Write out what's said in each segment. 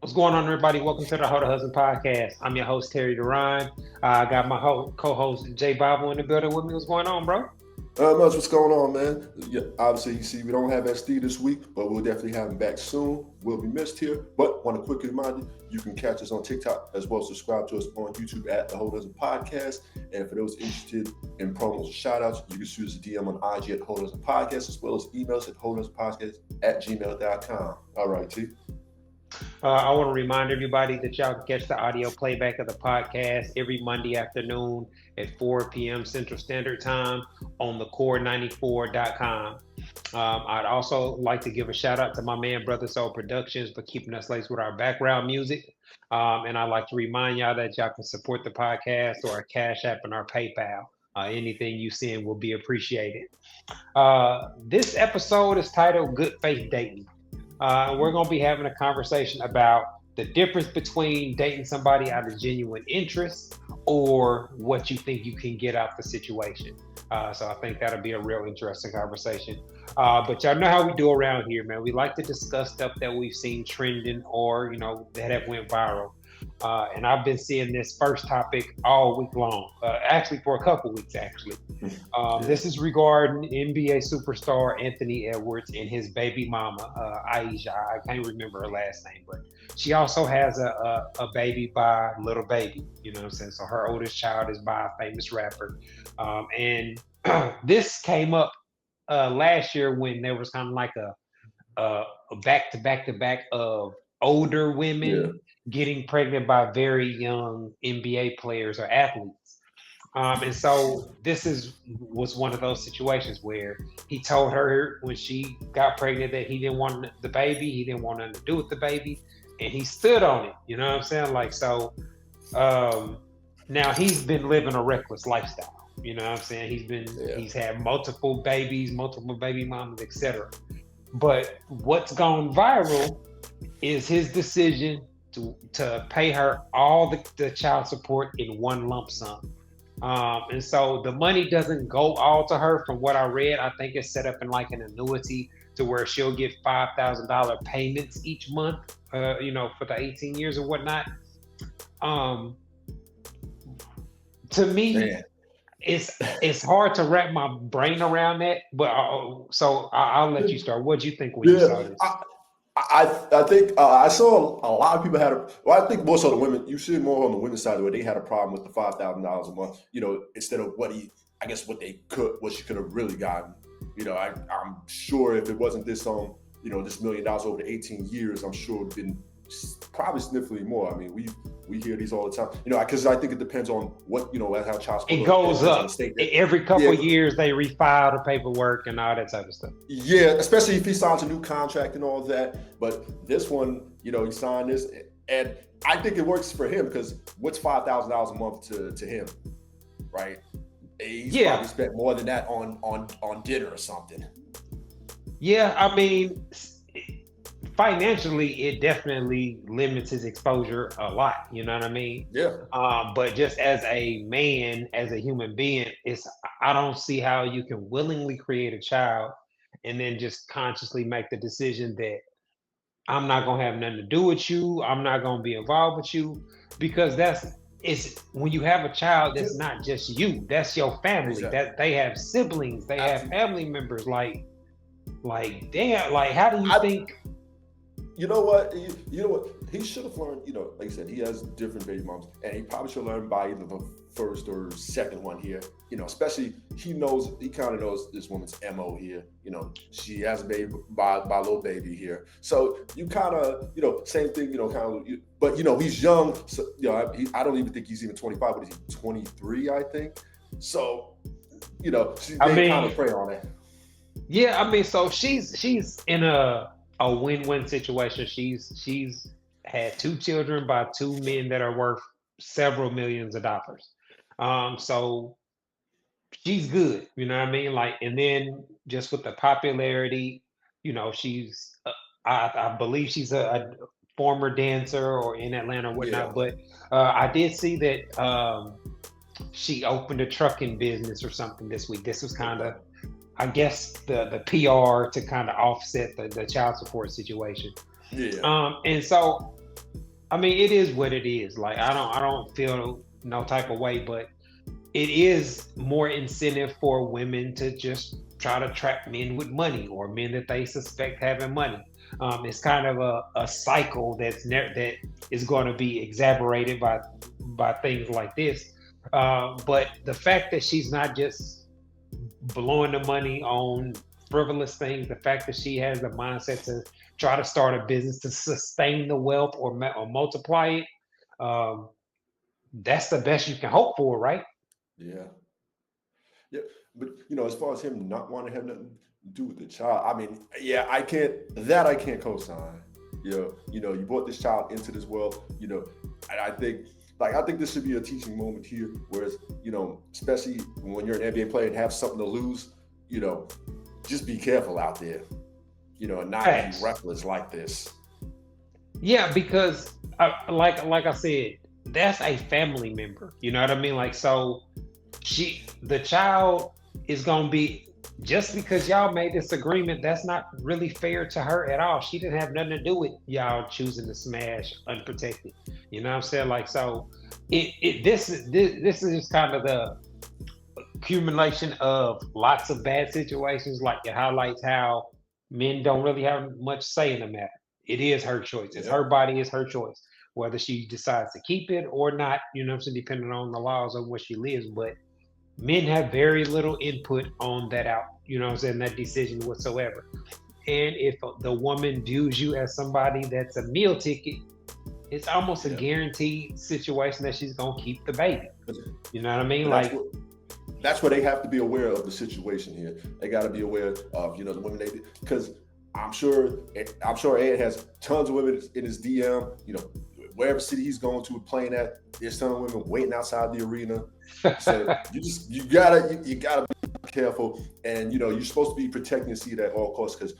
What's going on, everybody? Welcome to the Hold Husband Podcast. I'm your host, Terry Duran. I got my co-host, Jay Bible, in the building with me. What's going on, bro? Much what's going on, man? Yeah, obviously, you see, we don't have SD this week, but we'll definitely have him back soon. We'll be missed here, but want to quickly remind you, you can catch us on TikTok as well as subscribe to us on YouTube at the Hold Husband Podcast. And for those interested in promos and shout outs, you can shoot us a DM on IG at Hold Husband Podcast as well as emails at holdhusbandpodcast@gmail.com. All right, T. I want to remind everybody that y'all can catch the audio playback of the podcast every Monday afternoon at 4 p.m. Central Standard Time on thecore94.com. I'd also like to give a shout out to my man, Brother Soul Productions, for keeping us laced with our background music. And I'd like to remind y'all that y'all can support the podcast or our Cash App and our PayPal. Anything you send will be appreciated. This episode is titled Good Faith Dating. We're going to be having a conversation about the difference between dating somebody out of genuine interest or what you think you can get out the situation. So I think that'll be a real interesting conversation. But y'all know how we do around here, man. We like to discuss stuff that we've seen trending or, that have went viral. And I've been seeing this first topic all week long, actually for a couple weeks, actually. This is regarding NBA superstar Anthony Edwards and his baby mama, Aisha. I can't remember her last name, but she also has a baby by Little Baby, you know what I'm saying? So her oldest child is by a famous rapper. And this came up last year when there was kind of like a back-to-back of older women getting pregnant by very young NBA players or athletes. And so this was one of those situations where he told her when she got pregnant that he didn't want the baby, he didn't want nothing to do with the baby, and he stood on it. You know what I'm saying? Like, so now he's been living a reckless lifestyle. You know what I'm saying? He's had multiple babies, multiple baby mamas, etc. But what's gone viral is his decision to pay her all the child support in one lump sum. And so the money doesn't go all to her. From what I read, I think it's set up in like an annuity to where she'll get $5,000 payments each month, for the 18 years or whatnot. To me, man, it's hard to wrap my brain around that, but so I'll let you start. What do you think when you saw this? I think I saw a lot of people I think more so the women. You see more on the women's side where they had a problem with the $5,000 a month. Instead of what she could have really gotten. I'm sure if it wasn't this this $1 million over the 18 years, I'm sure it'd been probably significantly more. I mean, we hear these all the time. Because I think it depends on what how child support. It goes up every couple of years. They refile the paperwork and all that type of stuff. Yeah, especially if he signs a new contract and all that. But this one, he signed this, and I think it works for him because what's $5,000 a month to him, right? He's probably spent more than that on dinner or something. Yeah, I mean, financially, it definitely limits his exposure a lot. You know what I mean? Yeah. But just as a man, as a human being, I don't see how you can willingly create a child and then just consciously make the decision that I'm not gonna have nothing to do with you. I'm not gonna be involved with you, because it's when you have a child, that's not just you. That's your family. Exactly. That they have siblings. They have family members. Like damn. Like, how do you think? You know what? He should have learned, like I said, he has different baby moms, and he probably should learn by either the first or second one here. Especially he kind of knows this woman's MO here. She has a baby by Little Baby here. So you kind of, same thing, but he's young. So, I don't even think he's even 25, but he's 23, I think. So, they kind of prey on it. Yeah, I mean, so she's in a win-win situation. She's had 2 children by 2 men that are worth several millions of dollars. So she's good, you know what I mean? Like, and then just with the popularity, she's I believe she's a former dancer or in Atlanta or whatnot. Yeah. But I did see that she opened a trucking business or something this week. This was kind of, I guess, the PR to kind of offset the child support situation. Yeah. And so I mean, it is what it is. Like I don't feel no type of way, but it is more incentive for women to just try to trap men with money or men that they suspect having money. It's kind of a cycle that is going to be exacerbated by things like this. But the fact that she's not just blowing the money on frivolous things, the fact that she has the mindset to try to start a business to sustain the wealth or multiply it, um, that's the best you can hope for, right? Yeah. Yeah, but as far as him not wanting to have nothing to do with the child, I mean, yeah, I can't co-sign. You brought this child into this world, and I think this should be a teaching moment here. Whereas, especially when you're an NBA player and have something to lose, you know, just be careful out there, and not be Facts. reckless like this. Yeah, because like I said, that's a family member. You know what I mean? Like so, the child is gonna be just because y'all made this agreement. That's not really fair to her at all. She didn't have nothing to do with y'all choosing to smash unprotected. You know what I'm saying? Like so, this is just kind of the accumulation of lots of bad situations. Like it highlights how men don't really have much say in the matter. It is her choice. It's Yeah, her body. It's her choice whether she decides to keep it or not. You know what I'm saying? Depending on the laws of where she lives, but men have very little input on that out, you know what I'm saying, that decision whatsoever. And if the woman views you as somebody that's a meal ticket, it's almost a yeah. guaranteed situation that she's gonna keep the baby. You know what I mean? But that's Like, what that's where they have to be aware of the situation here. They got to be aware of the women they because I'm sure Ed has tons of women in his DM. Wherever city he's going to playing at, there's tons of women waiting outside the arena. So you gotta be careful, and you're supposed to be protecting your seed at all costs because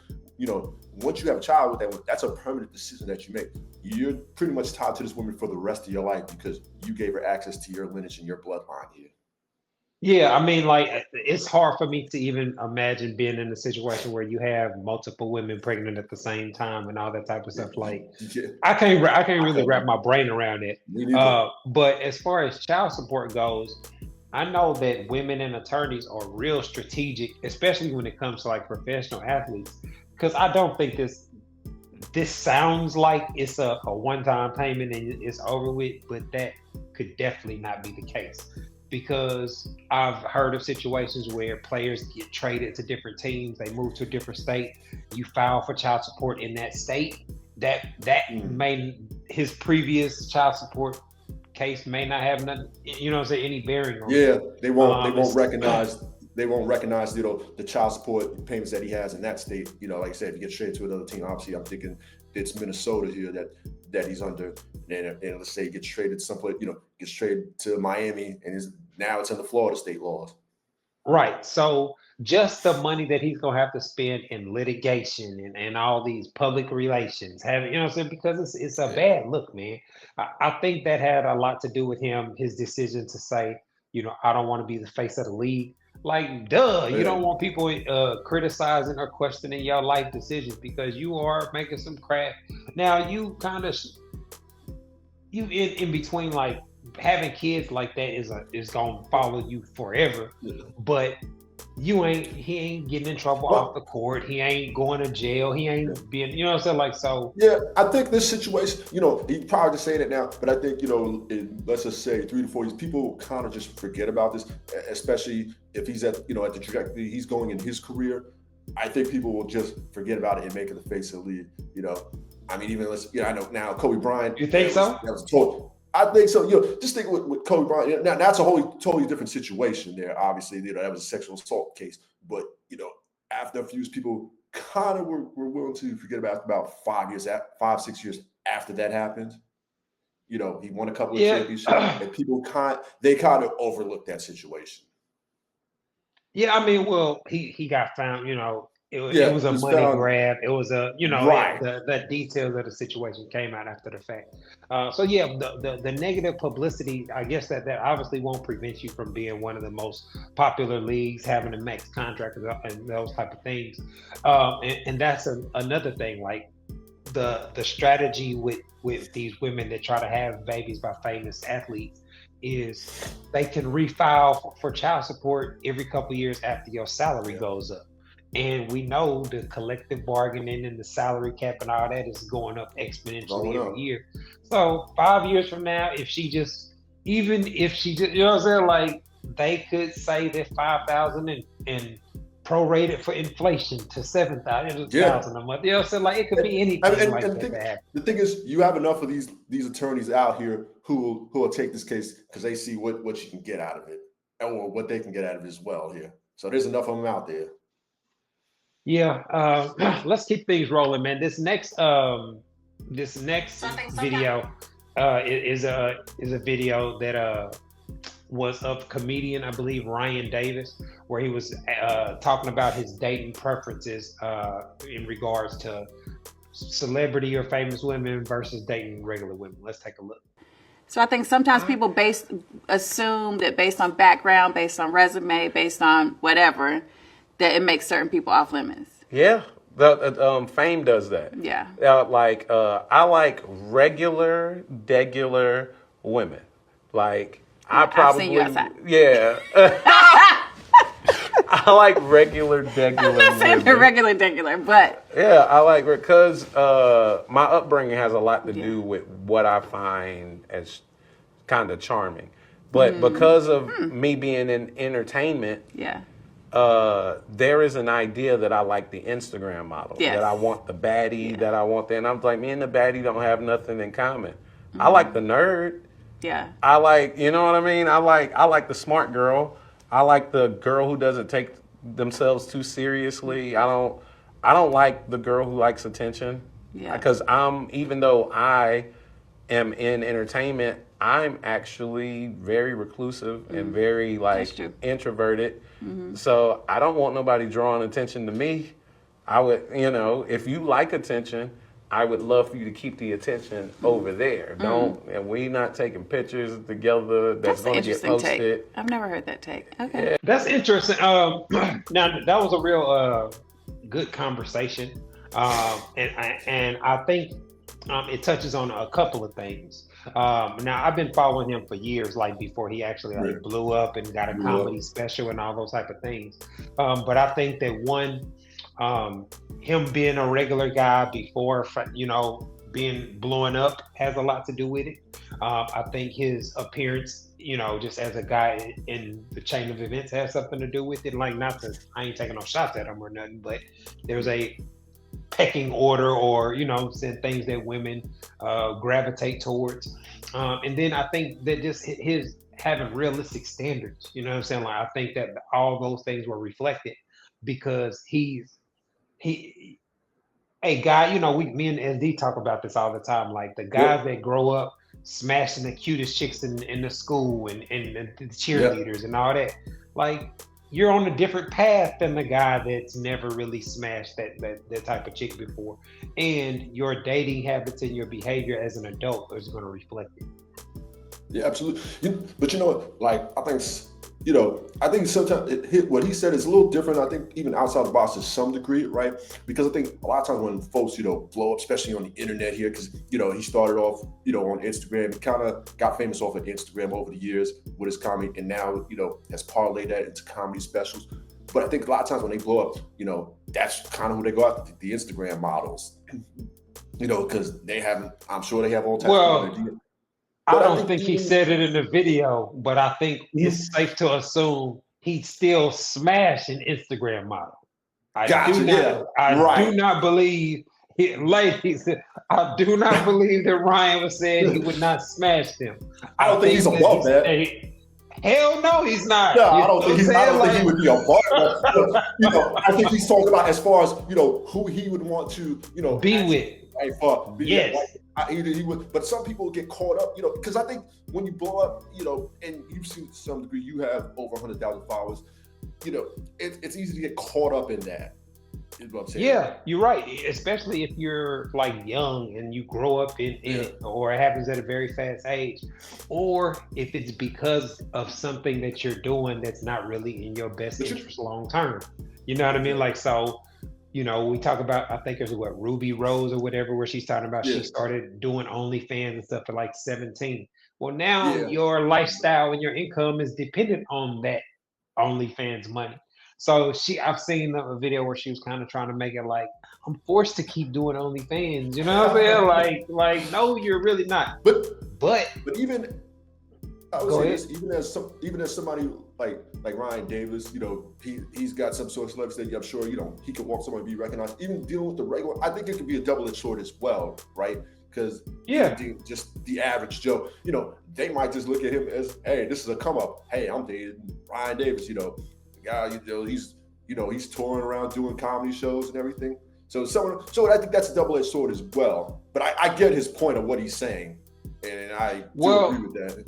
once you have a child with that's a permanent decision that you make. You're pretty much tied to this woman for the rest of your life because you gave her access to your lineage and your bloodline here. yeah, I mean, like it's hard for me to even imagine being in a situation where you have multiple women pregnant at the same time and all that type of Yeah, stuff. Like, yeah, I can't I really couldn't. wrap my brain around it. Me neither. But as far as child support goes, I know that women and attorneys are real strategic, especially when it comes to like professional athletes. Because I don't think this sounds like it's a one-time payment and it's over with, but that could definitely not be the case. Because I've heard of situations where players get traded to different teams, they move to a different state, you file for child support in that state. That Mm. may his previous child support case may not have nothing, you know what I'm saying, any bearing on it. Yeah, they won't. They won't It's recognize. They won't recognize the child support payments that he has in that state. Like I said, if he gets traded to another team, obviously I'm thinking it's Minnesota here that he's under. And let's say he gets traded someplace, gets traded to Miami, and is now it's under Florida state laws. right. So just the money that he's gonna have to spend in litigation and all these public relations, having you know what I'm saying, because it's a Yeah, bad look, man. I think that had a lot to do with him, his decision to say, I don't want to be the face of the league. Like, duh, you yeah, don't want people criticizing or questioning your life decisions because you are making some crap. Now you kind of you in between like having kids like that is gonna follow you forever, yeah. but he ain't getting in trouble off the Well, court. He ain't going to jail. He yeah. ain't being, you know what I'm saying? Like, so, Yeah, I think this situation, he probably just saying it now, but I think, let's just say 3 to 4 years, people kind of just forget about this, especially if he's at the trajectory he's going in his career. I think people will just forget about it and make it the face of the league. I mean, even I know now Kobe Bryant, you think so? that was total. I think so. Just think with Kobe Bryant. Now that's a totally different situation there. Obviously, that was a sexual assault case. But after a few years, people kind of were willing to forget about 5 years, 5 6 years after that happened. He won a couple of Yeah. championships, and people they kind of overlooked that situation. Yeah, I mean, well, he got found, it Yeah, was it a was money found grab. It was right. the details of the situation came out after the fact. So yeah, the negative publicity, I guess that obviously won't prevent you from being one of the most popular leagues, having a max contract and those type of things. And that's another thing. Like the strategy with these women that try to have babies by famous athletes is they can refile for child support every couple years after your salary Yeah. goes up. And we know the collective bargaining and the salary cap and all that is going up exponentially Going every up. year. So 5 years from now, if she just, even if she just, you know what I'm saying, like they could say that 5,000 and prorate it for inflation to 7,000 Yeah. a month. You know what I'm saying? Like it could be And, anything and, like and that to happen. the thing is, you have enough of these attorneys out here who will take this case because they see what you can get out of it, or what they can get out of it as well here. So there's enough of them out there. Yeah, let's keep things rolling, man. This next video is a video that was of comedian, I believe, Ryan Davis, where he was talking about his dating preferences in regards to celebrity or famous women versus dating regular women. Let's take a look. So I think sometimes people assume that based on background, based on resume, based on whatever, that it makes certain people off limits. Yeah, the fame does that. Yeah. I like regular, degular women. Like I I've probably seen you outside. Yeah. I like regular, degular I'm not saying they're women. regular, but Yeah, I like because my upbringing has a lot to do with what I find as kind of charming. But because of me being in entertainment, yeah. there is an idea that I like the Instagram model. Yes. That I want the baddie, that I want that. And I'm like, me and the baddie don't have nothing in common. I like the nerd. Yeah. I like, you know what I mean? I like the smart girl. I like the girl who doesn't take themselves too seriously. I don't like the girl who likes attention. Yeah. Because even though I am in entertainment, I'm actually very reclusive and very introverted. So I don't want nobody drawing attention to me. I would, if you like attention, I would love for you to keep the attention over there. And we not taking pictures together that's going to get posted. Take. I've never heard that take. Okay. Yeah. That's interesting. Now that was a real good conversation, and I think it touches on a couple of things. Now I've been following him for years, like before he actually blew up and got a comedy special and all those type of things. But I think that him being a regular guy before, being blowing up has a lot to do with it. I think his appearance, just as a guy in the chain of events has something to do with it. Like, I ain't taking no shots at him or nothing, but there's a pecking order or, things that women gravitate towards. And then I think that just his having realistic standards, you know what I'm saying? Like, I think that all those things were reflected because he a guy, me and SD talk about this all the time. Like the guys that grow up smashing the cutest chicks in the school and the cheerleaders and all that, like you're on a different path than the guy that's never really smashed that type of chick before. And your dating habits and your behavior as an adult is going to reflect it. Yeah, absolutely. But you know what? Like, I think sometimes what he said is a little different. I think even outside the box to some degree, right? Because I think a lot of times when folks, blow up, especially on the internet here, because, he started off, on Instagram, he kind of got famous off of Instagram over the years with his comedy, and now, has parlayed that into comedy specials. But I think a lot of times when they blow up, that's kind of who they go after, the Instagram models, because I'm sure they have all types of ideas. I don't think he said it in the video, but I think it's safe to assume he'd still smash an Instagram model. I do not believe, ladies, I do not believe that Ryan was saying he would not smash them. I don't think he's above that. Hell no, he's not. No, I don't think he would be above that. I think he's talking about as far as, who he would want to, be with. Yes. He would, but some people get caught up, because I think when you blow up, and you've seen to some degree, you have over 100,000 followers, it's easy to get caught up in that. Is what I'm saying. Yeah, you're right. Especially if you're like young and you grow up in it, or it happens at a very fast age, or if it's because of something that you're doing that's not really in your best interest long term. You know what I mean? Like, so, we talk about, I think there's what, Ruby Rose or whatever, where she's talking about Yeah, she started doing OnlyFans and stuff at like 17. Well, now yeah, your lifestyle and your income is dependent on that OnlyFans money. So I've seen a video where she was kind of trying to make it like, I'm forced to keep doing OnlyFans. You know what I'm saying? Like, no, you're really not. but But even I would go say ahead. this, even as somebody like Ryan Davis, he's got some sort of celebrity that I'm sure he could want someone to be recognized. Even dealing with the regular, I think it could be a double-edged sword as well, right? Because Yeah. just the average Joe, they might just look at him as, hey, this is a come up. Hey, I'm dating Ryan Davis, the guy, he's touring around doing comedy shows and everything. So I think that's a double-edged sword as well. But I get his point of what he's saying, and I do agree with that.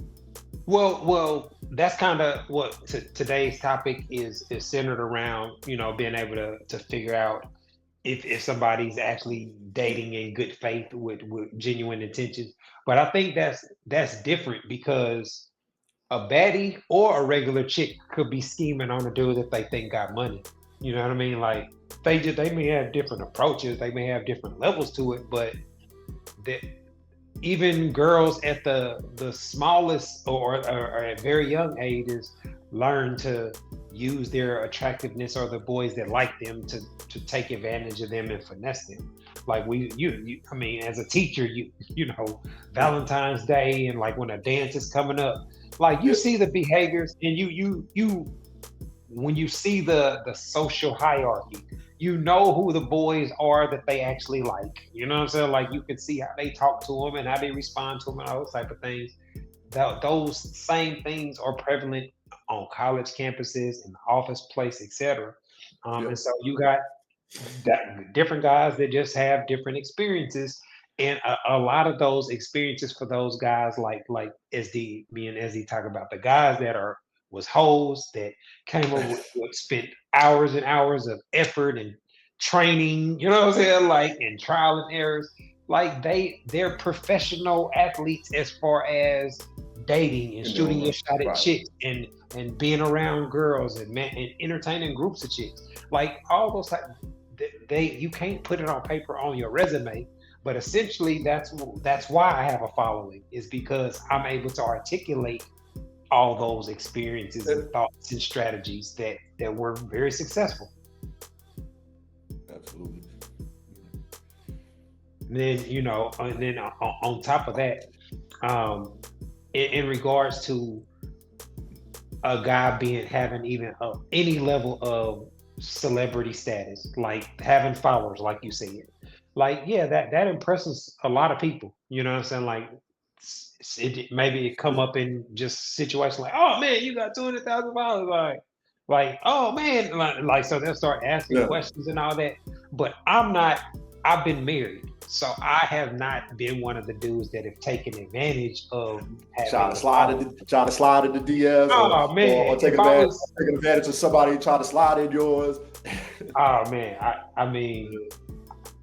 Well, that's kind of what today's topic is centered around, being able to figure out if somebody's actually dating in good faith with genuine intentions. But I think that's different because a baddie or a regular chick could be scheming on a dude that they think got money. You know what I mean? Like they may have different approaches, they may have different levels to it, but that even girls at the smallest or at very young ages learn to use their attractiveness or the boys that like them to take advantage of them and finesse them. Like I mean, as a teacher, Valentine's Day and like when a dance is coming up, like you see the behaviors and you when you see the social hierarchy, you know who the boys are that they actually like. You know what I'm saying? Like you can see how they talk to them and how they respond to them and all those type of things. Those same things are prevalent on college campuses, in the office place, etc. And so you got different guys that just have different experiences, and a lot of those experiences for those guys, like SD, me and SD talk about the guys that was hoes that came over with spent hours and hours of effort and training, you know what I'm saying, like and trial and errors. Like they're professional athletes as far as dating and shooting your shot at chicks and being around girls and entertaining groups of chicks. Like all those type, you can't put it on paper on your resume, but essentially that's why I have a following, is because I'm able to articulate all those experiences and thoughts and strategies that were very successful. Absolutely. And then on top of that, in regards to a guy having even any level of celebrity status, like having followers, like you said, like that impresses a lot of people. You know what I'm saying? Like maybe it come up in just situations like, oh man, you got 200,000 followers, like oh man, like so they'll start asking questions and all that. But I've been married, so I have not been one of the dudes that have taken advantage of trying to slide in the DMs, or taking advantage of somebody trying to slide in yours. Oh man, I mean,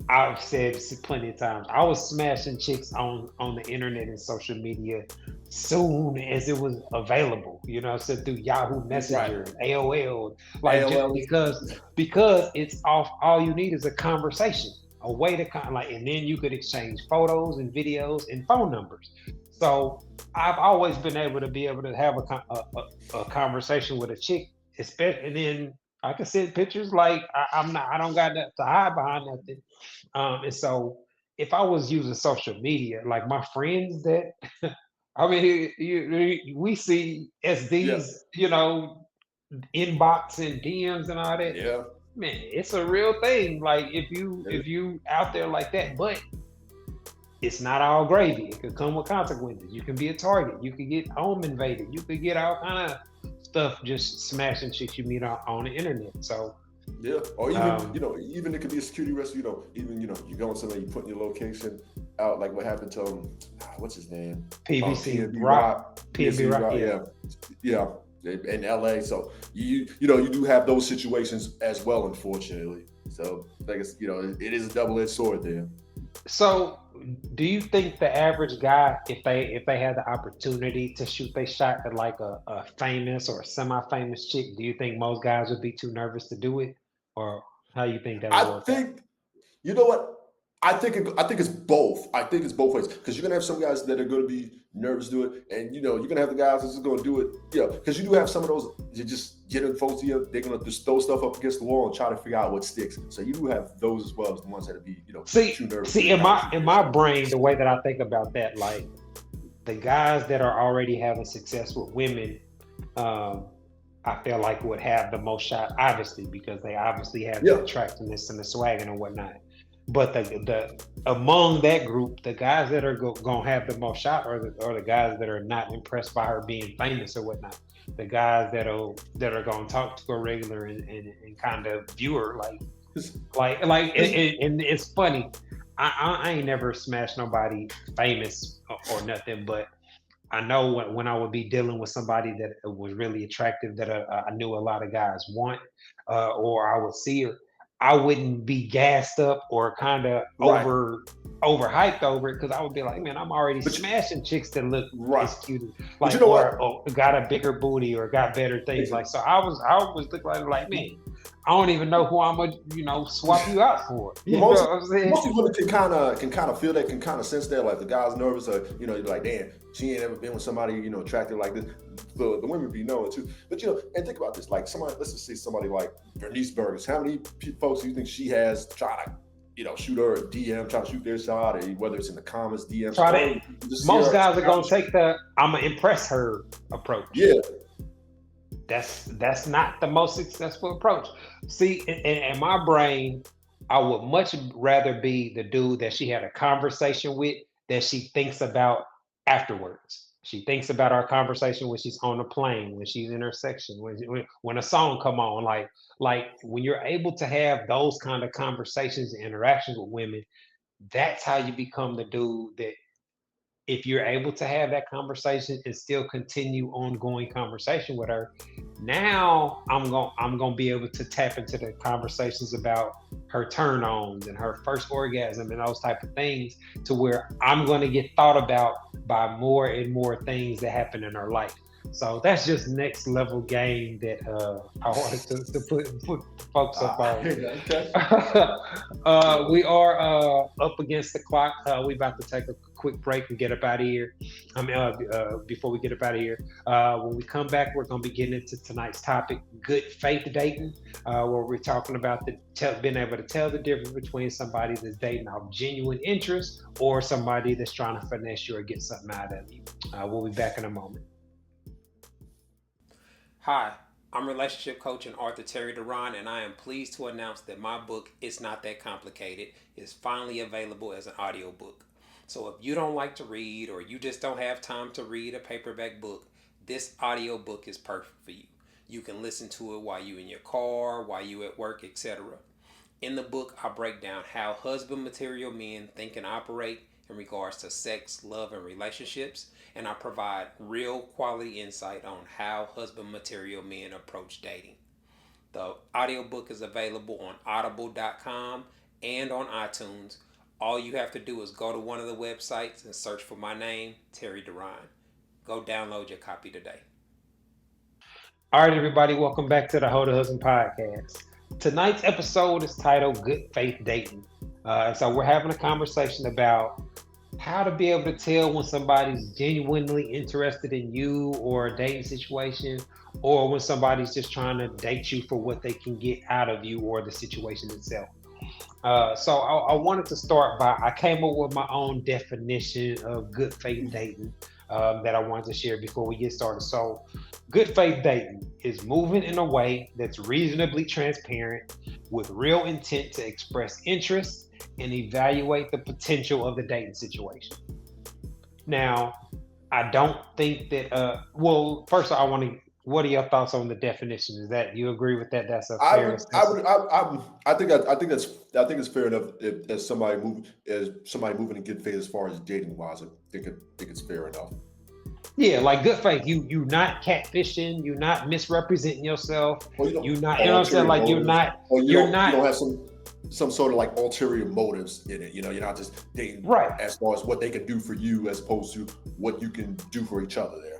I've said plenty of times, I was smashing chicks on the internet and social media soon as it was available. You know, so through Yahoo Messenger, AOL, like just because it's all you need is a conversation, a way to and then you could exchange photos and videos and phone numbers. So I've always been able to have a conversation with a chick, especially, and then I can send pictures. Like I don't got that to hide behind nothing. And so if I was using social media, like my friends that, I mean, we see SDs, inbox and DMs and all that. Yeah. Man, it's a real thing. Like if you out there like that, but it's not all gravy. It could come with consequences. You can be a target. You could get home invaded. You could get all kind of stuff just smashing shit you meet on the internet. So yeah, or even even it could be a security risk. Even you go on somewhere, you put your location out, like what happened to what's his name? PBC Rock. PBC Rock. Yeah. In LA. So you do have those situations as well, unfortunately. So I guess it is a double-edged sword there. So do you think the average guy, if they had the opportunity to shoot their shot at like a famous or semi-famous chick, do you think most guys would be too nervous to do it? Or How you think that I would work? think, you know what? I think it's both. I think it's both ways, because you're gonna have some guys that are gonna be nervous to do it, and you're gonna have the guys that's just gonna do it. Because you do have some of those. You just getting folks here, they're gonna just throw stuff up against the wall and try to figure out what sticks. So you do have those as well as the ones that be too nervous. See, in my brain, the way that I think about that, like the guys that are already having success with women, I feel like would have the most shot, obviously, because they obviously have the attractiveness and the swagging and whatnot. But the among that group, the guys that are gonna have the most shot are the guys that are not impressed by her being famous or whatnot. The guys that are gonna talk to her regular and kind of view her like and it's funny. I ain't never smashed nobody famous or nothing, but I know when I would be dealing with somebody that was really attractive that I knew a lot of guys want, or I would see her, I wouldn't be gassed up or kind of overhyped over it, because I would be like, man, I'm already smashing chicks that look as cute, like or got a bigger booty or got better things. Like, so I was looking like, man, I don't even know who I'm gonna swap you out for. You know what I'm saying? Most women can kind of feel that, can kind of sense that. Like, the guy's nervous, or you're like, damn, she ain't ever been with somebody attractive like this. The women be knowing too. But and think about this. Like, let's just say somebody like Bernice Burgess. How many folks do you think she has try to shoot her a DM, try to shoot their shot, or whether it's in the comments, DMs? Most guys are gonna take the "I'm gonna impress her" approach. Yeah. That's not the most successful approach. See, in my brain, I would much rather be the dude that she had a conversation with that she thinks about afterwards. She thinks about our conversation when she's on the plane, when she's in her section, when a song come on. Like when you're able to have those kind of conversations and interactions with women, that's how you become the dude that, if you're able to have that conversation and still continue ongoing conversation with her, now I'm gonna be able to tap into the conversations about her turn-ons and her first orgasm and those type of things, to where I'm gonna get thought about by more and more things that happen in her life. So that's just next level game that I wanted to put folks up on. Okay. We are up against the clock. We about to take a quick break and get up out of here. Before we get up out of here, when we come back, we're going to be getting into tonight's topic, good faith dating, where we're talking about being able to tell the difference between somebody that's dating out of genuine interest or somebody that's trying to finesse you or get something out of you. We'll be back in a moment. Hi, I'm relationship coach and author Terry Duran, and I am pleased to announce that my book, It's Not That Complicated, is finally available as an audiobook. So if you don't like to read, or you just don't have time to read a paperback book, this audiobook is perfect for you. You can listen to it while you're in your car, while you're at work, etc. In the book, I break down how husband material men think and operate in regards to sex, love, and relationships, and I provide real quality insight on how husband material men approach dating. The audiobook is available on audible.com and on iTunes. All you have to do is go to one of the websites and search for my name, Terry Duran. Go download your copy today. All right, everybody, welcome back to the Ho to Husband podcast. Tonight's episode is titled Good Faith Dating. So we're having a conversation about how to be able to tell when somebody's genuinely interested in you or a dating situation, or when somebody's just trying to date you for what they can get out of you or the situation itself. So I wanted to start by, I came up with my own definition of good faith dating that I wanted to share before we get started. So good faith dating is moving in a way that's reasonably transparent with real intent to express interest and evaluate the potential of the dating situation. Now, I don't think that, well, first of all, what are your thoughts on the definition? Is that, you agree with that? That's a fair assessment? I think it's fair enough as somebody moving in good faith as far as dating wise. I think it's fair enough. Yeah, like good faith. You're not catfishing. You're not misrepresenting yourself. You're not. You know what I'm saying? Like you're not. You don't have some sort of like ulterior motives in it. You're not just dating right as far as what they can do for you as opposed to what you can do for each other there.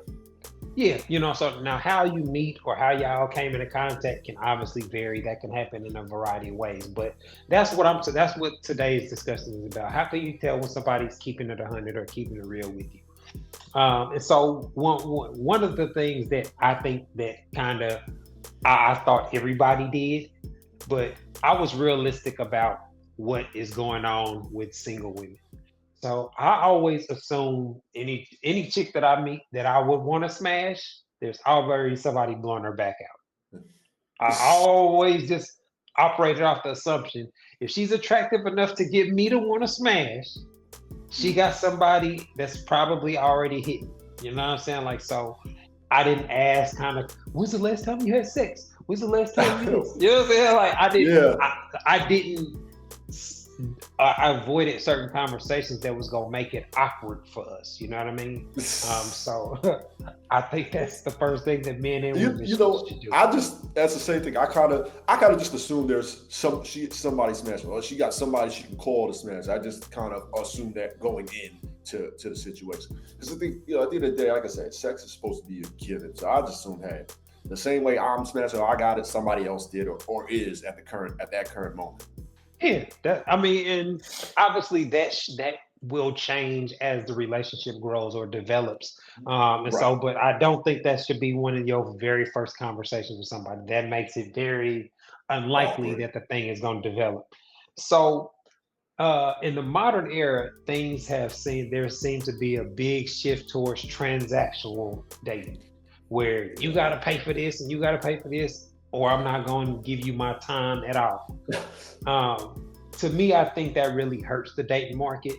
Yeah, so now how you meet or how y'all came into contact can obviously vary. That can happen in a variety of ways. But that's what today's discussion is about. How can you tell when somebody's keeping it 100 or keeping it real with you? And so one of the things that I think that kind of I thought everybody did, but I was realistic about what is going on with single women. So I always assume any chick that I meet that I would want to smash, there's already somebody blowing her back out. I always just operated off the assumption if she's attractive enough to get me to want to smash, she got somebody that's probably already hitting. You know what I'm saying? Like, so I didn't ask kind of, when's the last time you had sex? When's the last time you this? You know what I'm saying? Like, I didn't, I avoided certain conversations that was gonna make it awkward for us. You know what I mean? So I think that's the first thing that men and women should do. That's the same thing. I kind of just assume there's somebody smashing. Or she got somebody she can call to smash. I just kind of assume that going in to the situation. Because I think, at the end of the day, like I said, sex is supposed to be a given. So I just assume, hey, the same way I'm smashing, I got it, somebody else did or is at that current moment. Yeah, and obviously that will change as the relationship grows or develops. But I don't think that should be one of your very first conversations with somebody. That makes it very unlikely that the thing is going to develop. So, in the modern era, there seems to be a big shift towards transactional dating, where you got to pay for this and you got to pay for this, or I'm not going to give you my time at all. To me, I think that really hurts the dating market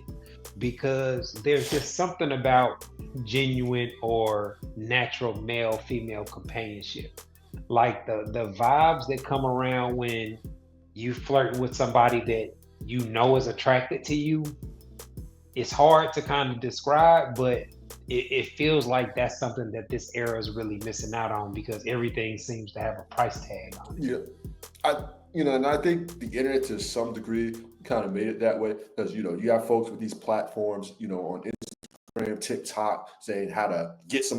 because there's just something about genuine or natural male-female companionship. Like the vibes that come around when you flirt with somebody that you know is attracted to you, it's hard to kind of describe, but it feels like that's something that this era is really missing out on because everything seems to have a price tag on it. Yeah, and I think the internet to some degree kind of made it that way because you have folks with these platforms, on Instagram, TikTok, saying how to use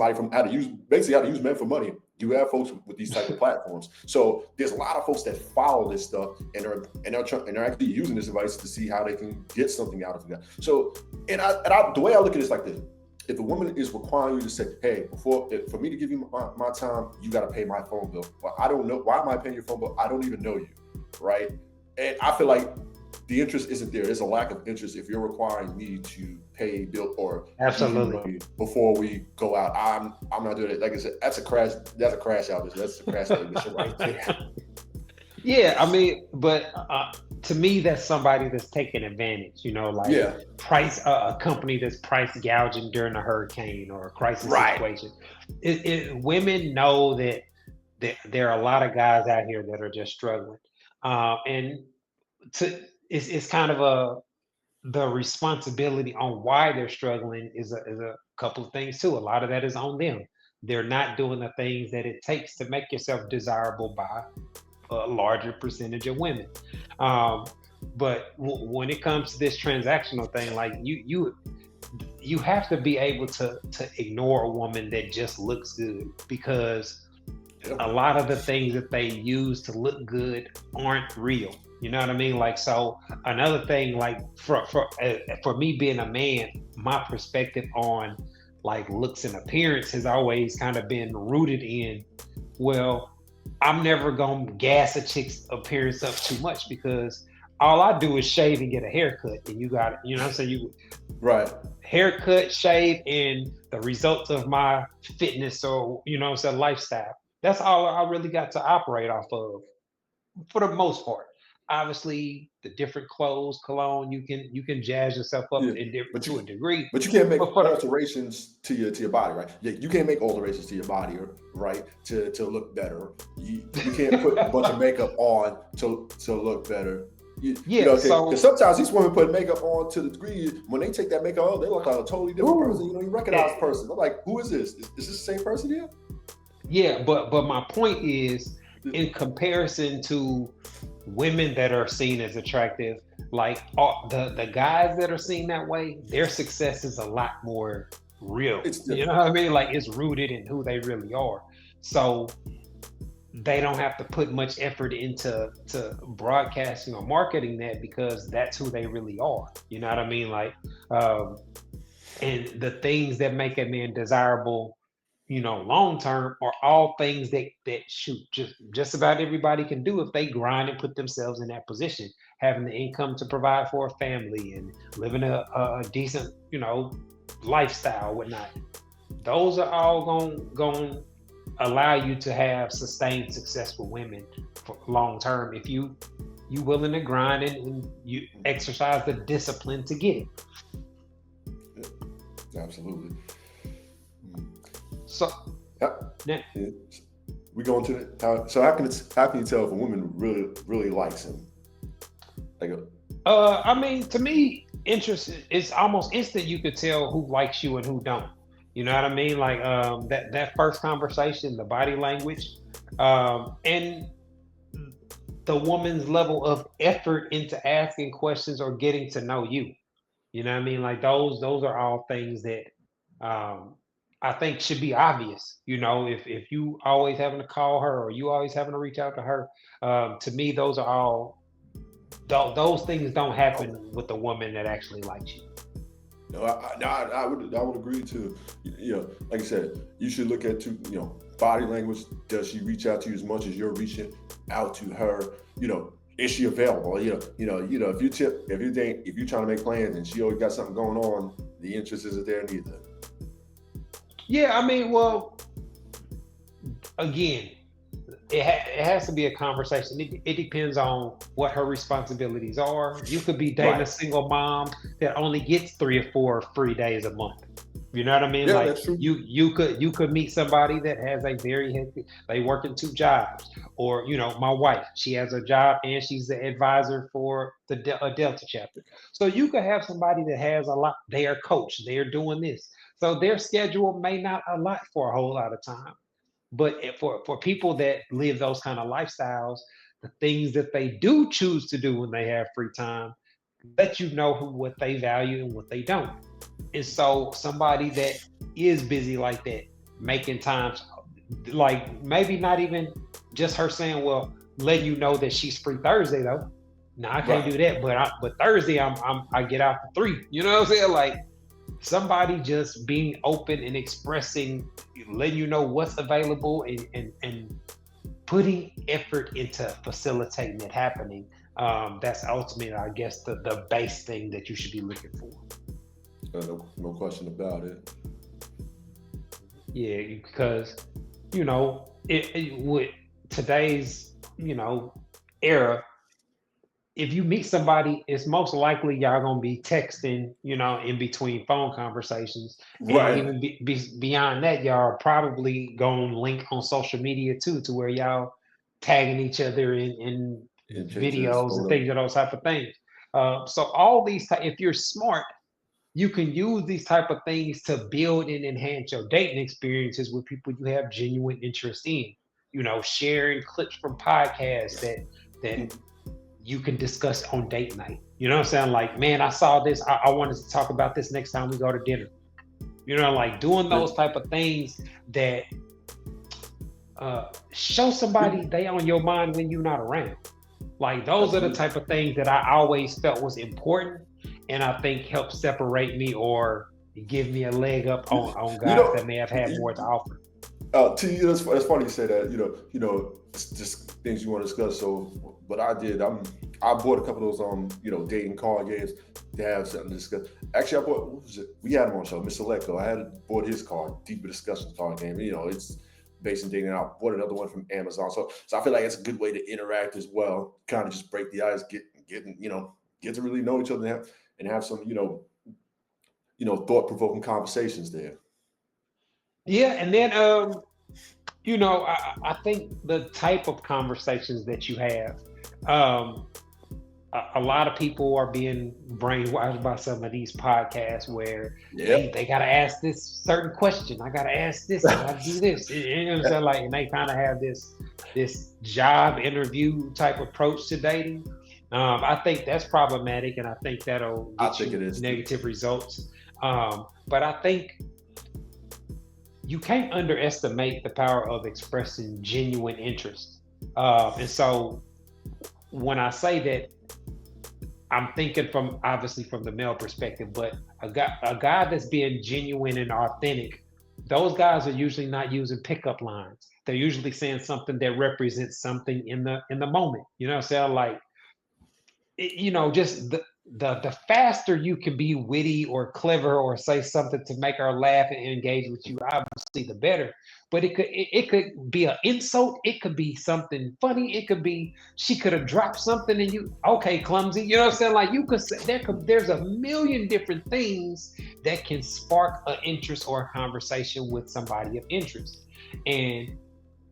men for money. You have folks with these type of platforms, so there's a lot of folks that follow this stuff and they're actually using this advice to see how they can get something out of it. So, the way I look at it is like this. If a woman is requiring you to say, hey, for me to give you my time, you got to pay my phone bill. Well, I don't know. Why am I paying your phone bill? I don't even know you, right? And I feel like the interest isn't there. There's a lack of interest if you're requiring me to pay bill or absolutely before we go out. I'm not doing it. Like I said, that's a crash out. That's a crash out mission right there. Yeah, but to me, that's somebody that's taking advantage. Price a company that's price gouging during a hurricane or a crisis situation. Women know that there are a lot of guys out here that are just struggling, it's kind of the responsibility on why they're struggling is a couple of things too. A lot of that is on them. They're not doing the things that it takes to make yourself desirable by a larger percentage of women. But when it comes to this transactional thing, like you have to be able to ignore a woman that just looks good because a lot of the things that they use to look good aren't real. You know what I mean? Like, so another thing, like for me being a man, my perspective on like looks and appearance has always kind of been rooted in, well, I'm never gonna gas a chick's appearance up too much because all I do is shave and get a haircut, and you got it. You know what I'm saying? Haircut, shave, and the results of my fitness or lifestyle. That's all I really got to operate off of, for the most part. Obviously, the different clothes, cologne, you can jazz yourself up to a degree. But you can't make alterations to your body, right? You can't make alterations to your body, right? To look better. You can't put a bunch of makeup on to look better. So sometimes these women put makeup on to the degree when they take that makeup off, they look like a totally different person. You recognize the person. I'm like, who is this? Is this the same person here? Yeah, but my point is, in comparison to women that are seen as attractive, like the guys that are seen that way, their success is a lot more real. It's You know different. what I mean? Like, it's rooted in who they really are. So they don't have to put much effort into broadcasting or marketing that, because that's who they really are. You know what I mean? Like, um, and the things that make a man desirable, long term, are all things that shoot, just about everybody can do if they grind and put themselves in that position, having the income to provide for a family and living a decent, lifestyle, whatnot. Those are all going allow you to have sustained successful women for long term, if you willing to grind and you exercise the discipline to get it. Absolutely. So Yeah. now, Yeah. We going to the so how can you tell if a woman really likes him? Like, I mean, to me, interest is almost instant. You could tell who likes you and who don't. You know what I mean? Like, that first conversation, the body language, and the woman's level of effort into asking questions or getting to know you. You know what I mean? Like, those are all things that, um, I think should be obvious. If you always having to call her or you always having to reach out to her, to me, those are all those things don't happen with a woman that actually likes you. no, I would agree too. Like I said, you should look at body language. Does she reach out to you as much as you're reaching out to her? Is she available? If you're trying to make plans and she always got something going on, the interest isn't there neither. Yeah, I mean, well, again, it has to be a conversation. It depends on what her responsibilities are. You could be dating a Right. single mom that only gets 3 or 4 free days a month. You know what I mean? Yeah, Like, that's true. you could meet somebody that has a very hectic. They work in 2 jobs, or my wife. She has a job and she's the advisor for a Delta chapter. So you could have somebody that has a lot. They are coach. They are doing this. So their schedule may not allot for a whole lot of time. But for people that live those kind of lifestyles, the things that they do choose to do when they have free time let you know what they value and what they don't. And so somebody that is busy like that, making times, like, maybe not even just her saying, well, letting you know that she's free Thursday though. No, I can't Right. do that, but Thursday I get out for 3. You know what I'm saying? Like, somebody just being open and expressing, letting you know what's available, and putting effort into facilitating it happening. That's ultimately, I guess, the base thing that you should be looking for. No question about it. Yeah, because with today's era, if you meet somebody, it's most likely y'all gonna be texting, in between phone conversations, and Right. even beyond that, y'all are probably gonna link on social media too, to where y'all tagging each other in In pictures, videos and photos. things of those type of things. So all these, if you're smart, you can use these type of things to build and enhance your dating experiences with people you have genuine interest in. Sharing clips from podcasts that you can discuss on date night. You know what I'm saying? Like, man, I saw this. I wanted to talk about this next time we go to dinner. Like, doing those type of things that show somebody they on your mind when you're not around. Like, those are the type of things that I always felt was important, and I think help separate me or give me a leg up on You guys know, that may have had more to offer. to you, it's funny you say that. It's just things you want to discuss. So, what I did, I bought a couple of those dating card games to have something to discuss. Actually, I bought, what was it? We had him on the show, Mr. Lecko. I had bought his card, Deeper Discussion card game. It's based in dating. I bought another one from Amazon. So I feel like it's a good way to interact as well. Kind of just break the ice, get to really know each other and have some thought provoking conversations there. Yeah, and then I think the type of conversations that you have, a lot of people are being brainwashed by some of these podcasts where they got to ask this certain question. I got to ask this. I got to do this. You know what I'm saying? Like, and they kind of have this job interview type approach to dating. I think that's problematic, and I think that'll get it is negative results. But I think you can't underestimate the power of expressing genuine interest. And so when I say that, I'm thinking from obviously from the male perspective, but a guy that's being genuine and authentic, those guys are usually not using pickup lines. They're usually saying something that represents something in the moment. You know what I'm saying? Like just the faster you can be witty or clever or say something to make her laugh and engage with you, obviously the better. But it could be an insult, it could be something funny, it could be she could have dropped something and you okay clumsy. You know what I'm saying? Like you could say there's a million different things that can spark an interest or a conversation with somebody of interest. And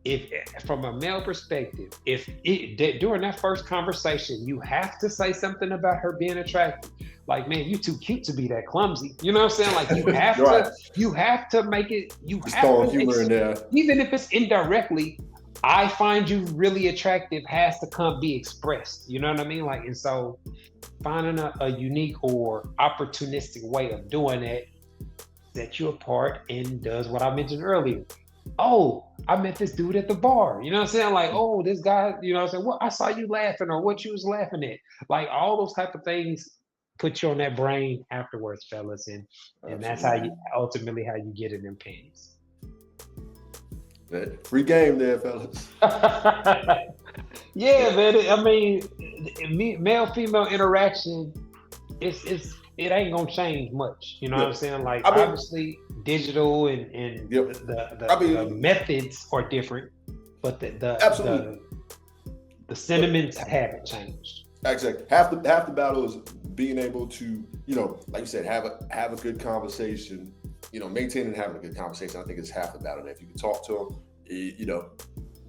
if from a male perspective, during that first conversation, you have to say something about her being attractive. Like, man, you too cute to be that clumsy. You know what I'm saying? Like, you have Right. you have to make it. You Just have throwing to, humor in there. even if it's indirectly. I find you really attractive has to be expressed. You know what I mean? Like, and so finding a unique or opportunistic way of doing that sets you apart and does what I mentioned earlier. Oh, I met this dude at the bar. You know what I'm saying? Like, oh, this guy, you know what I'm saying? What I saw you laughing or what you was laughing at. Like all those type of things put you on that brain afterwards, fellas. And that's how you ultimately how you get in them panties. Free game there, fellas. Yeah, man. I mean, male female interaction, it ain't gonna change much. You know what I'm saying? Like obviously digital and the methods are different, but the sentiments haven't changed. Exactly. Half the battle is being able to, like you said, have a good conversation. Maintaining and having a good conversation. I think it's half the battle. If you can talk to them,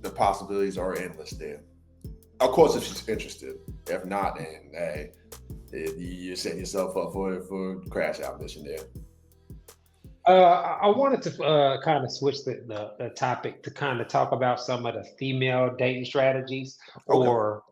the possibilities are endless there. Of course, if she's interested. If not, then hey, you're setting yourself up for crash out mission there. I wanted to kind of switch the topic to kind of talk about some of the female dating strategies or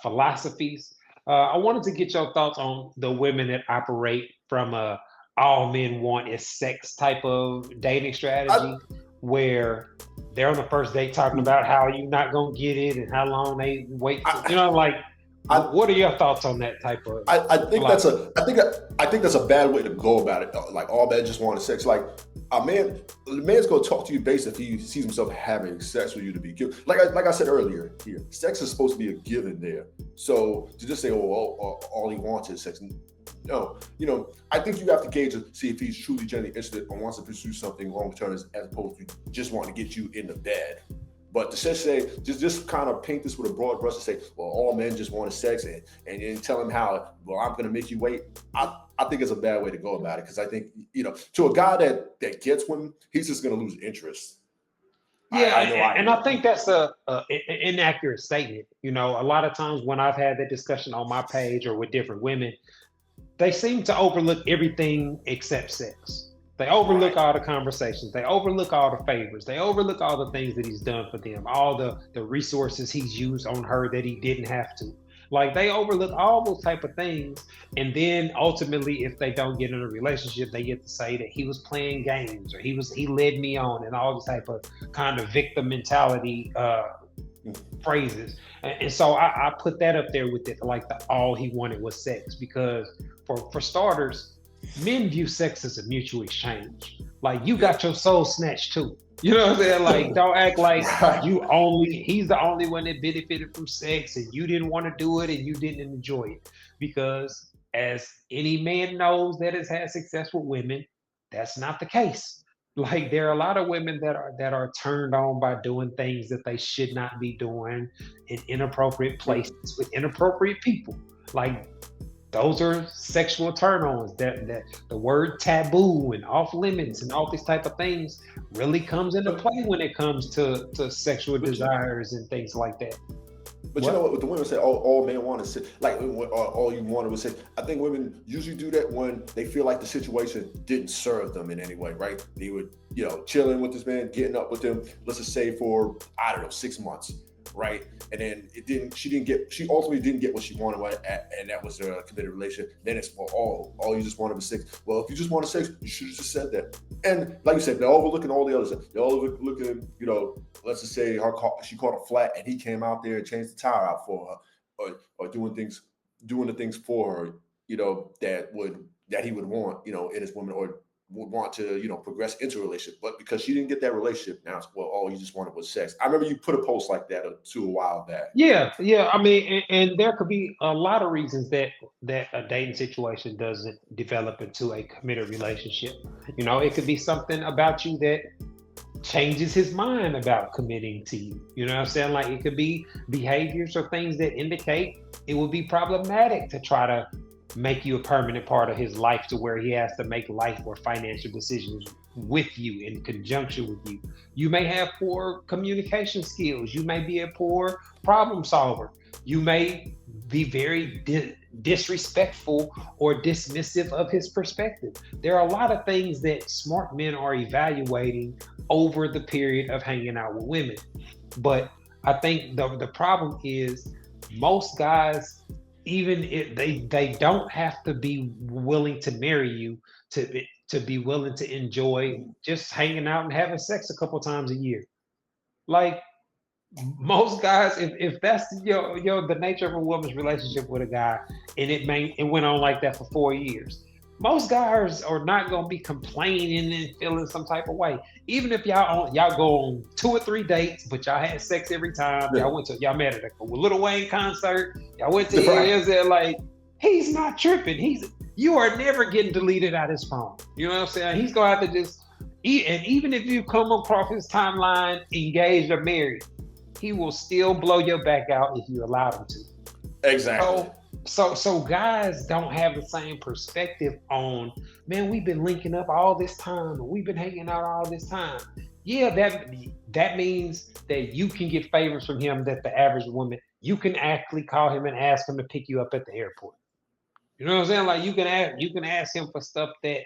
philosophies. I wanted to get your thoughts on the women that operate from a all men want is sex type of dating strategy, where they're on the first date talking about how you're not gonna get it and how long they wait. What are your thoughts on that type of? I think that's a bad way to go about it. Like all men just want sex. Like the man's gonna talk to you based if he sees himself having sex with you to be given. Like I said earlier, here sex is supposed to be a given there. So to just say, all he wants is sex. No, I think you have to gauge and see if he's truly genuinely interested or wants to pursue something long term as opposed to just wanting to get you in the bed. But to just kind of paint this with a broad brush and say, well, all men just want sex and tell him how, well, I'm going to make you wait. I think it's a bad way to go about it because I think, to a guy that gets women, he's just going to lose interest. Yeah, I think that's an inaccurate statement. A lot of times when I've had that discussion on my page or with different women, they seem to overlook everything except sex. They overlook all the conversations. They overlook all the favors. They overlook all the things that he's done for them, all the resources he's used on her that he didn't have to. Like they overlook all those type of things. And then ultimately, if they don't get in a relationship, they get to say that he was playing games or he led me on and all this type of kind of victim mentality phrases. And so I put that up there with it, like all he wanted was sex, because for starters, men view sex as a mutual exchange. Like you got your soul snatched too. You know what I'm saying? Like don't act like he's the only one that benefited from sex and you didn't want to do it and you didn't enjoy it. Because as any man knows that has had success with women, that's not the case. Like there are a lot of women that are turned on by doing things that they should not be doing in inappropriate places with inappropriate people. Like those are sexual turn-ons. That the word taboo and off limits and all these type of things really comes into play when it comes to sexual desires and things like that. But you know what the women say, all men want is sex. Like all you wanted was sex. I think women usually do that when they feel like the situation didn't serve them in any way, right? They would, chilling with this man, getting up with him, let's just say for, 6 months. right? And then she ultimately didn't get what she wanted, and that was a committed relationship. Then it's, well, all you just wanted was sex. Well, if you just wanted sex, you should have just said that. And like you said, they're overlooking all the others. They're overlooking, let's just say she caught a flat and he came out there and changed the tire out for her, or doing the things for her, that he would want, in his woman, or would want to, progress into a relationship. But because she didn't get that relationship, now it's, well, all you just wanted was sex. I remember you put a post like that a while back. Yeah. I mean, and there could be a lot of reasons that a dating situation doesn't develop into a committed relationship. It could be something about you that changes his mind about committing to you. You know what I'm saying? Like, it could be behaviors or things that indicate it would be problematic to try to make you a permanent part of his life, to where he has to make life or financial decisions with you, in conjunction with you. You may have poor communication skills. You may be a poor problem solver. You may be very disrespectful or dismissive of his perspective. There are a lot of things that smart men are evaluating over the period of hanging out with women. But I think the problem is, most guys, even if they don't have to be willing to marry you to be willing to enjoy just hanging out and having sex a couple times a year. Like, most guys, if that's the nature of a woman's relationship with a guy, and it went on like that for 4 years, most guys are not going to be complaining and feeling some type of way. Even if y'all go on 2 or 3 dates, but y'all had sex every time. Yeah. Y'all met at a Lil Wayne concert. Y'all went to his, like, he's not tripping. You are never getting deleted out of his phone. You know what I'm saying? He's going to have to just eat. And even if you come across his timeline engaged or married, he will still blow your back out if you allow him to. Exactly. So guys don't have the same perspective on, man, we've been linking up all this time, or we've been hanging out all this time. Yeah, that means that you can get favors from him that the average woman, you can actually call him and ask him to pick you up at the airport. You know what I'm saying? Like, you can ask him for stuff that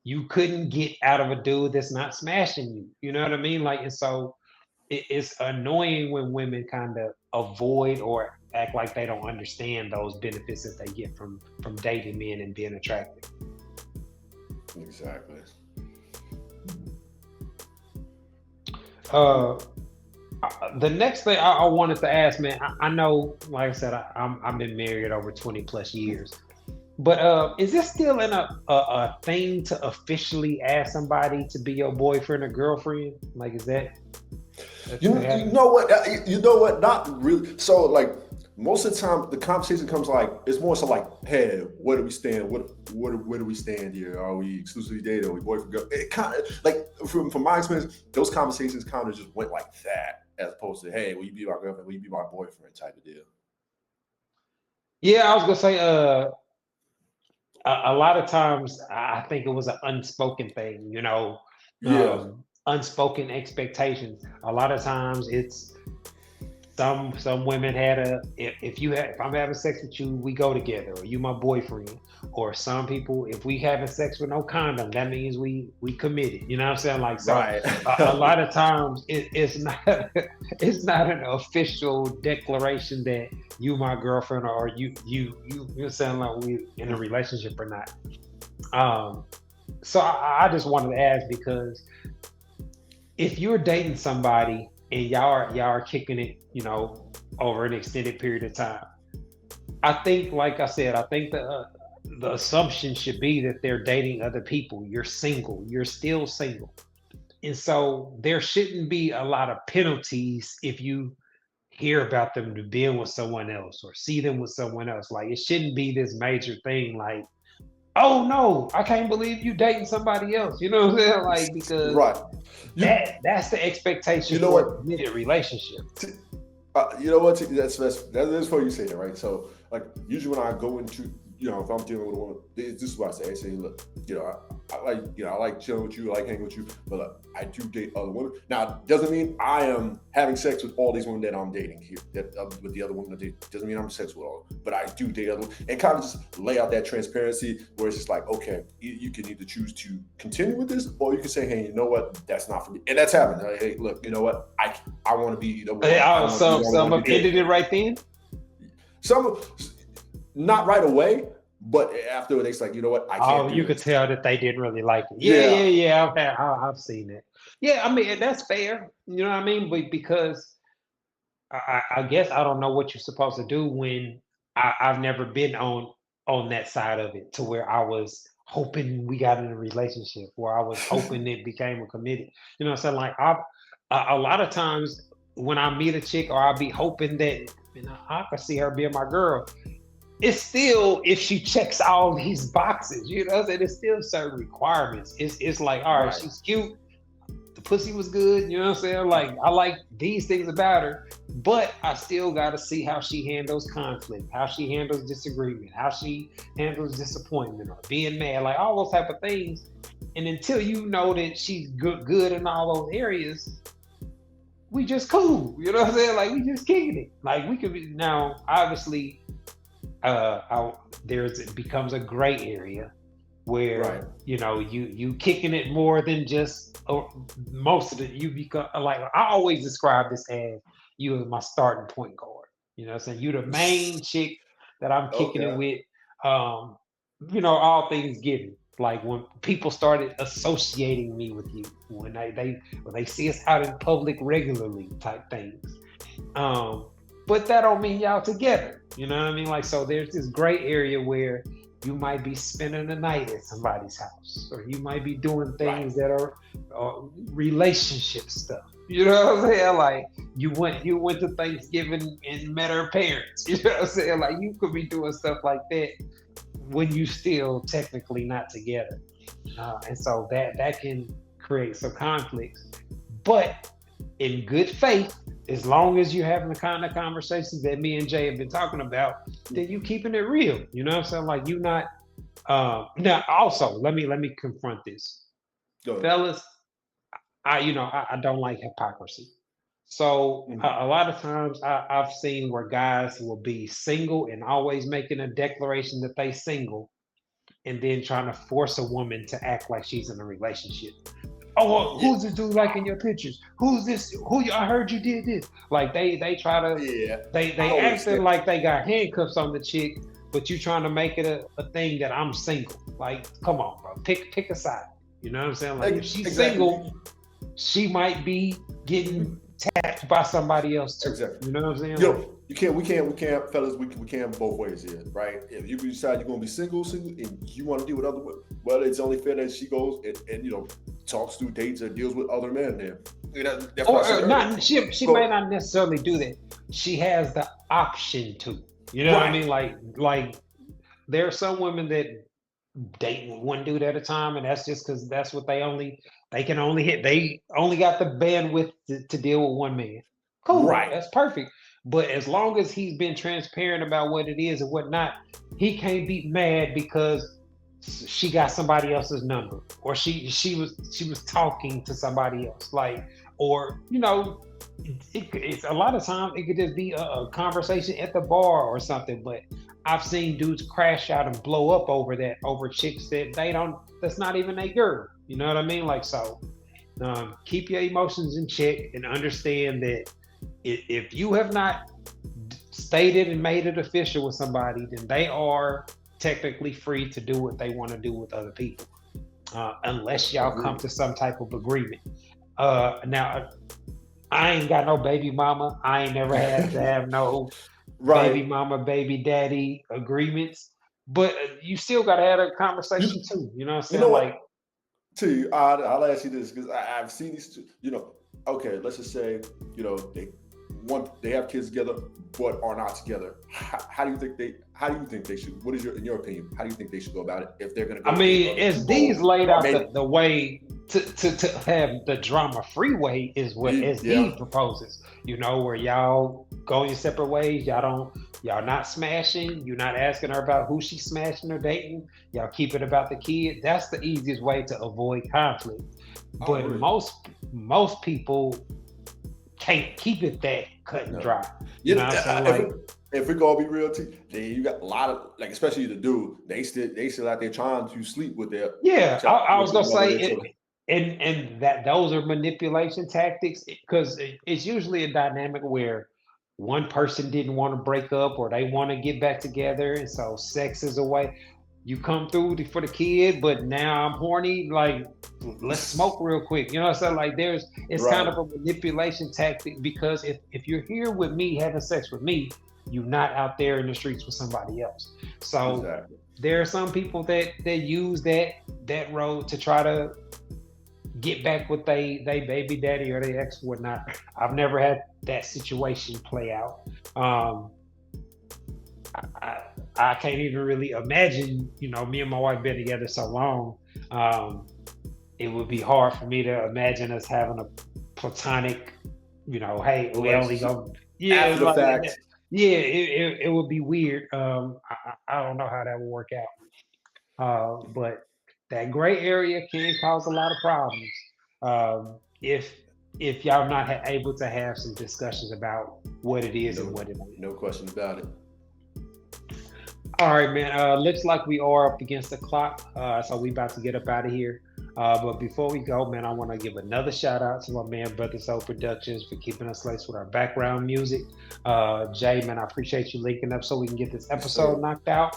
you couldn't get out of a dude that's not smashing you. You know what I mean? Like, and so it's annoying when women kind of avoid or act like they don't understand those benefits that they get from dating men and being attractive. Exactly. The next thing I wanted to ask, man, I know, like I said, I've been married over 20 plus years, but is this still a thing to officially ask somebody to be your boyfriend or girlfriend? Like, is that? You know what? Not really. So, like, most of the time, the conversation comes it's more so like, hey, where do we stand? Where do we stand here? Are we exclusively dating? Are we boyfriend girl? It kind of, like, from my experience, those conversations kind of just went like that, as opposed to, hey, will you be my girlfriend? Will you be my boyfriend? Type of deal. Yeah, I was gonna say, a lot of times I think it was an unspoken thing, Yeah. Unspoken expectations. A lot of times it's some women had if I'm having sex with you, we go together, or you my boyfriend. Or some people, if we having sex with no condom, that means we committed. You know what I'm saying? Like, so Right. a lot of times it's not an official declaration that you my girlfriend, or you sound like we in a relationship or not. So I just wanted to ask, because if you're dating somebody and y'all are kicking it, over an extended period of time, I think, like I said, the assumption should be that they're dating other people. You're single. You're still single. And so there shouldn't be a lot of penalties if you hear about them being with someone else or see them with someone else. Like, it shouldn't be this major thing like, oh no, I can't believe you dating somebody else. You know what I'm saying? Like, because right. That's the expectation for a committed relationship. You know what? That's for you say that, right? So, like, usually when I go into, if I'm dealing with a woman, this is what I say, look, I like chilling with you, I like hanging with you, but I do date other women. Now, it doesn't mean I am having sex with all these women that I'm dating here, with the other women I date. Doesn't mean I'm sex with all of them, but I do date other women, and kind of just lay out that transparency where it's just like, okay, you can either choose to continue with this, or you can say, hey, you know what, that's not for me. And that's happened. Like, hey, look, you know what, I want to be the one. Some have ended it right then? Some, not right away, but after it's like, you know what, I can't do you this. could tell that they didn't really like it. Yeah. I've seen it. Yeah, I mean, that's fair. You know what I mean? But because I guess I don't know what you're supposed to do when I've never been on that side of it, to where I was hoping we got in a relationship, where I was hoping it became a committed. You know what I'm saying? Like a lot of times when I meet a chick, or I'll be hoping that I could see her being my girl. It's still, if she checks all these boxes, you know, that it's still certain requirements. It's like, all right, she's cute, the pussy was good, you know what I'm saying? Like, I like these things about her, but I still got to see how she handles conflict, how she handles disagreement, how she handles disappointment or being mad, like all those type of things. And until you know that she's good in all those areas, we just cool, you know what I'm saying? Like, we just kicking it. Like, we could be, now, obviously, it becomes a gray area where you kicking it more than just, or most of it, you become like, I always describe this as you as my starting point guard. You know what I'm saying? You the main chick that I'm kicking it with. All things given. Like when people started associating me with you, when they see us out in public regularly, type things. But that don't mean y'all together. You know what I mean? Like, so there's this gray area where you might be spending the night at somebody's house, or you might be doing things that are relationship stuff. You know what I'm saying? Like, you went to Thanksgiving and met her parents. You know what I'm saying? Like, you could be doing stuff like that when you still technically not together. And so that can create some conflicts. But in good faith, as long as you're having the kind of conversations that me and Jay have been talking about, then you keeping it real. You know what I'm saying? Like, you not. Now, also, let me confront this, fellas. I don't like hypocrisy. So a lot of times I've seen where guys will be single and always making a declaration that they single, and then trying to force a woman to act like she's in a relationship. Oh, well, who's this dude like in your pictures? Who's this? I heard you did this. Like they try to, they acting like they got handcuffs on the chick, but you trying to make it a thing that I'm single. Like, come on, bro, pick a side. You know what I'm saying? Like, if she's single, she might be getting tapped by somebody else too. Exactly. You know what I'm saying? We can't, fellas, we can't both ways here, right? If you decide you're gonna be single, and you want to deal with other women, well, it's only fair that she goes and talks through dates or deals with other men there. That's she may not necessarily do that. She has the option to. You know what I mean? Like there are some women that date one dude at a time, and that's just because that's what they only got the bandwidth to deal with one man. Cool, that's perfect. But as long as he's been transparent about what it is and whatnot, he can't be mad because she got somebody else's number, or she was talking to somebody else, like, or it's a lot of times it could just be a conversation at the bar or something. But I've seen dudes crash out and blow up over chicks that that's not even a girl. You know what I mean? Like, so keep your emotions in check and understand that if you have not stated and made it official with somebody, then they are technically free to do what they want to do with other people, unless y'all come to some type of agreement. Now, I ain't got no baby mama. I ain't never had to have no baby mama, baby daddy agreements. But you still got to have a conversation too. You know what I'm saying? Like, to I'll ask you this, because I've seen these. Okay, let's just say they have kids together but are not together. How do you think they should? What is in your opinion? How do you think they should go about it if they're going to? I mean, as D's laid out the way to have the drama-free way is what SD proposes. Where y'all go your separate ways. Y'all don't Y'all not smashing. You're not asking her about who she's smashing or dating. Y'all keep it about the kid. That's the easiest way to avoid conflict. But really? most people can't keep it that cut and dry. You You know know, what I'm saying? if we gonna be real, then you got a lot of like, especially the dude. They still out there trying to sleep with their. Yeah, I was gonna say their it, and that those are manipulation tactics because it's usually a dynamic where one person didn't want to break up or they want to get back together, and so sex is a way. You come through for the kid, but now I'm horny. Like, let's smoke real quick. You know what I'm saying? Like, it's kind Right. of a manipulation tactic because if you're here with me having sex with me, you're not out there in the streets with somebody else. So Exactly. there are some people that use that road to try to get back with they baby daddy or their ex or whatnot. I've never had that situation play out. Um, I, I can't even really imagine, me and my wife been together so long. It would be hard for me to imagine us having a platonic, hey, we only Relationship go, yeah, after the like fact. yeah, it would be weird. I don't know how that would work out. But that gray area can cause a lot of problems if y'all not able to have some discussions about what it is and No, what it ain't. no question about it. All right, man. Looks like we are up against the clock, so we about to get up out of here. But before we go, man, I want to give another shout out to my man, Brother Soul Productions, for keeping us laced with our background music. Jay, man, I appreciate you linking up so we can get this Yes, episode sir. knocked out.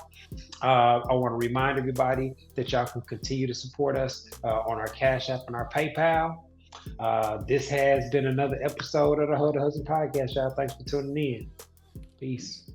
I want to remind everybody that y'all can continue to support us on our Cash App and our PayPal. This has been another episode of the Ho to Husband Podcast, y'all. Thanks for tuning in. Peace.